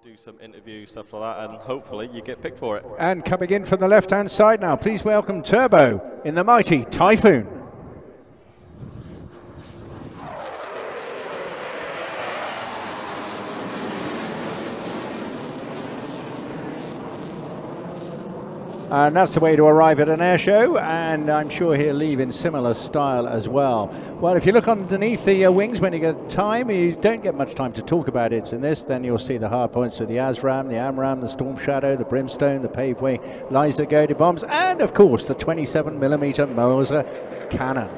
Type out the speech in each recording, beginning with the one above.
do some interview stuff like that, and hopefully you get picked for it. And coming in from the left-hand side now, please welcome Turbo in the mighty Typhoon. And that's the way to arrive at an air show, and I'm sure he'll leave in similar style as well. Well, if you look underneath the wings when you get time, you don't get much time to talk about it in this. Then you'll see the hard points with the ASRAAM, the AMRAAM, the Storm Shadow, the Brimstone, the Paveway, Laser guided bombs, and of course the 27mm Moser cannon.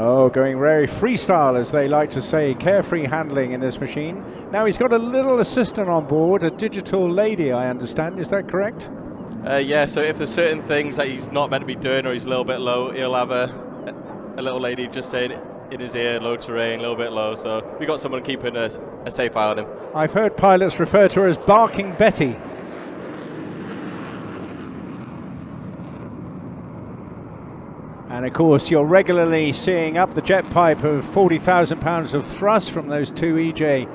Oh, going very freestyle, as they like to say, carefree handling in this machine. Now he's got a little assistant on board, a digital lady, I understand. Is that correct? Yeah, so if there's certain things that he's not meant to be doing or he's a little bit low, he'll have a little lady just saying in his ear, low terrain, a little bit low. So we got someone keeping a safe eye on him. I've heard pilots refer to her as Barking Betty. And of course, you're regularly seeing up the jet pipe of 40,000 pounds of thrust from those two EJ200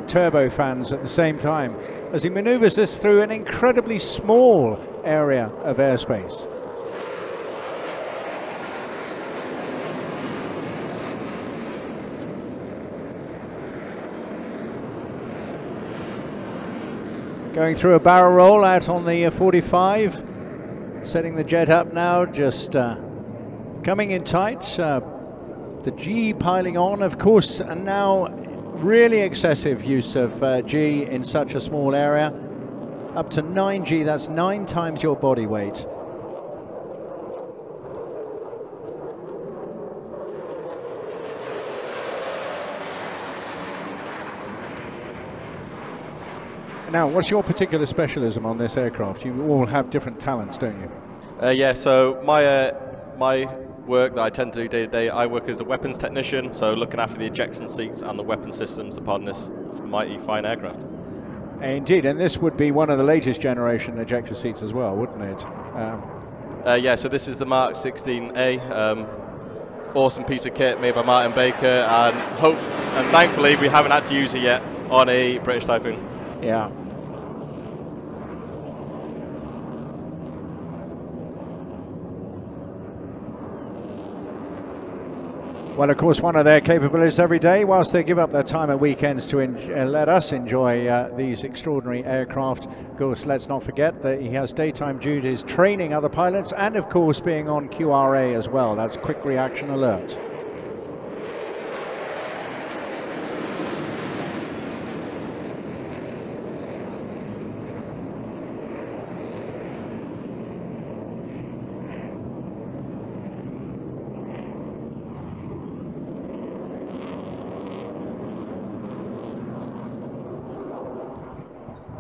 turbofans at the same time as he maneuvers this through an incredibly small area of airspace. Going through a barrel roll out on the 45, setting the jet up now, just coming in tight, the G piling on, of course, and now really excessive use of G in such a small area. Up to 9G, that's 9 times your body weight. Now, what's your particular specialism on this aircraft? You all have different talents, don't you? Yeah, so my work that I tend to do day to day, I work as a weapons technician, so looking after the ejection seats and the weapon systems upon this mighty fine aircraft. Indeed, and this would be one of the latest generation ejector seats as well, wouldn't it? Yeah, so this is the Mark 16A. Awesome piece of kit made by Martin Baker, and thankfully we haven't had to use it yet on a British Typhoon. Yeah. Well, of course, one of their capabilities every day, whilst they give up their time at weekends to let us enjoy these extraordinary aircraft. Of course, let's not forget that he has daytime duties training other pilots and, of course, being on QRA as well. That's Quick Reaction Alert.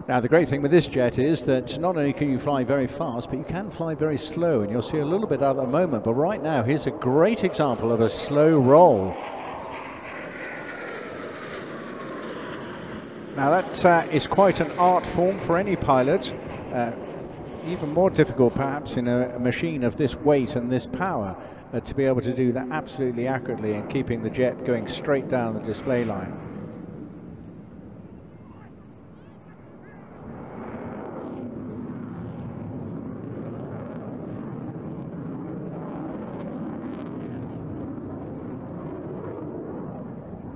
Now, the great thing with this jet is that not only can you fly very fast, but you can fly very slow, and you'll see a little bit at the moment. But right now, here's a great example of a slow roll. Now, that is quite an art form for any pilot. Even more difficult, perhaps, in a machine of this weight and this power, to be able to do that absolutely accurately and keeping the jet going straight down the display line.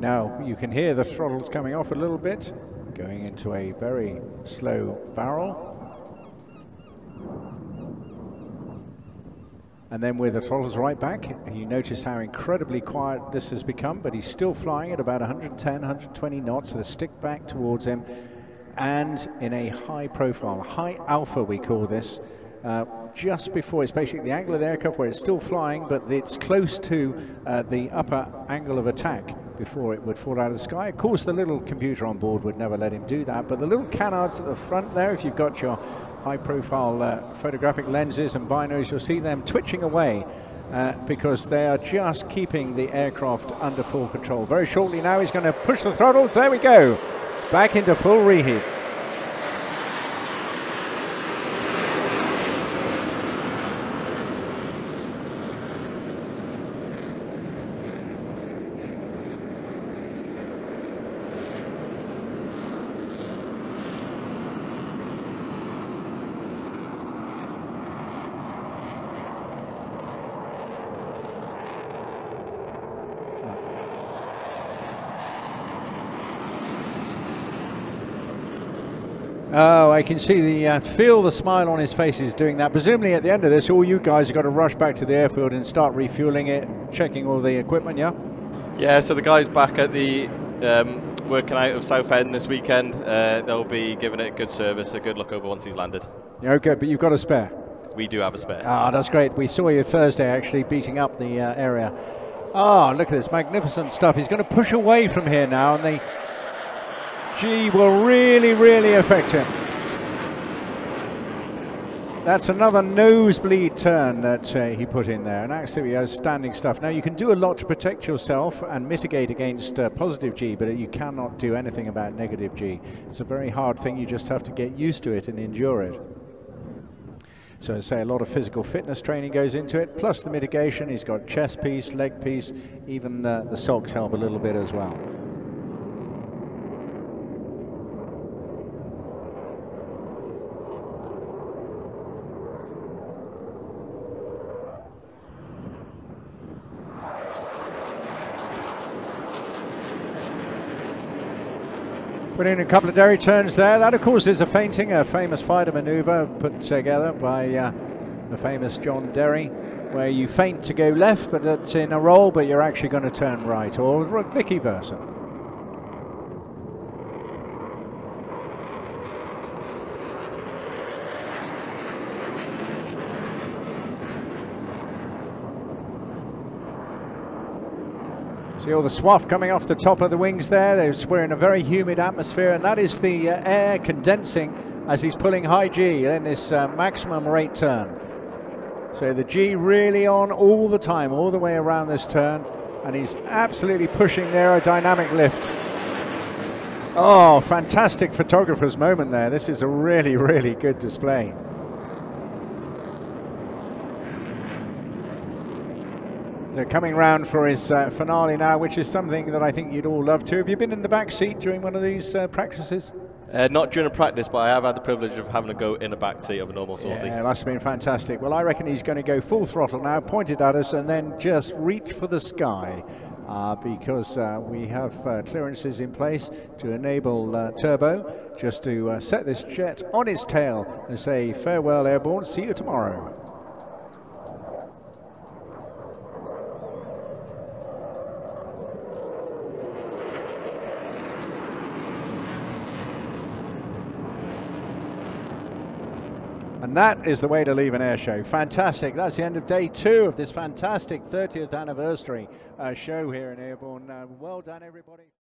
Now you can hear the throttles coming off a little bit, going into a very slow barrel. And then with the throttles right back, and you notice how incredibly quiet this has become, but he's still flying at about 110, 120 knots with a stick back towards him, and in a high profile, high alpha we call this, just before, it's basically the angle of the aircraft where it's still flying, but it's close to the upper angle of attack before it would fall out of the sky. Of course, the little computer on board would never let him do that, but the little canards at the front there, if you've got your high-profile photographic lenses and binoculars, you'll see them twitching away because they are just keeping the aircraft under full control. Very shortly now, he's going to push the throttles. There we go. Back into full reheat. Oh, I can see the feel the smile on his face is doing that. Presumably at the end of this, all you guys have got to rush back to the airfield and start refueling it, checking all the equipment, yeah? Yeah, so the guys back at the working out of Southend this weekend, they'll be giving it a good service, a good look over once he's landed. Yeah, okay, but you've got a spare? We do have a spare. Ah, that's great. We saw you Thursday actually beating up the area. Oh, look at this magnificent stuff. He's going to push away from here now, and the G will really, really affect him. That's another nosebleed turn that he put in there, and absolutely outstanding stuff. Now, you can do a lot to protect yourself and mitigate against positive G, but you cannot do anything about negative G. It's a very hard thing. You just have to get used to it and endure it. So, as I say, a lot of physical fitness training goes into it, plus the mitigation. He's got chest piece, leg piece, even the socks help a little bit as well. Put in a couple of derry turns there. That, of course, is a fainting, a famous fighter maneuver put together by the famous John Derry, where you feint to go left, but it's in a roll, but you're actually going to turn right, or vice versa. See all the swath coming off the top of the wings there. We're in a very humid atmosphere, and that is the air condensing as he's pulling high G in this maximum rate turn. So the G really on all the time, all the way around this turn, and he's absolutely pushing the aerodynamic lift. Oh, fantastic photographer's moment there. This is a really, really good display. They're coming round for his finale now, which is something that I think you'd all love to. Have you been in the back seat during one of these practices? Not during a practice, but I have had the privilege of having to go in the back seat of a normal sortie. Yeah, it must have been fantastic. Well, I reckon he's going to go full throttle now, pointed at us, and then just reach for the sky, because we have clearances in place to enable Turbo just to set this jet on its tail and say farewell, Airborne, see you tomorrow. And that is the way to leave an air show. Fantastic. That's the end of day 2 of this fantastic 30th anniversary show here in Airborne. Well done, everybody.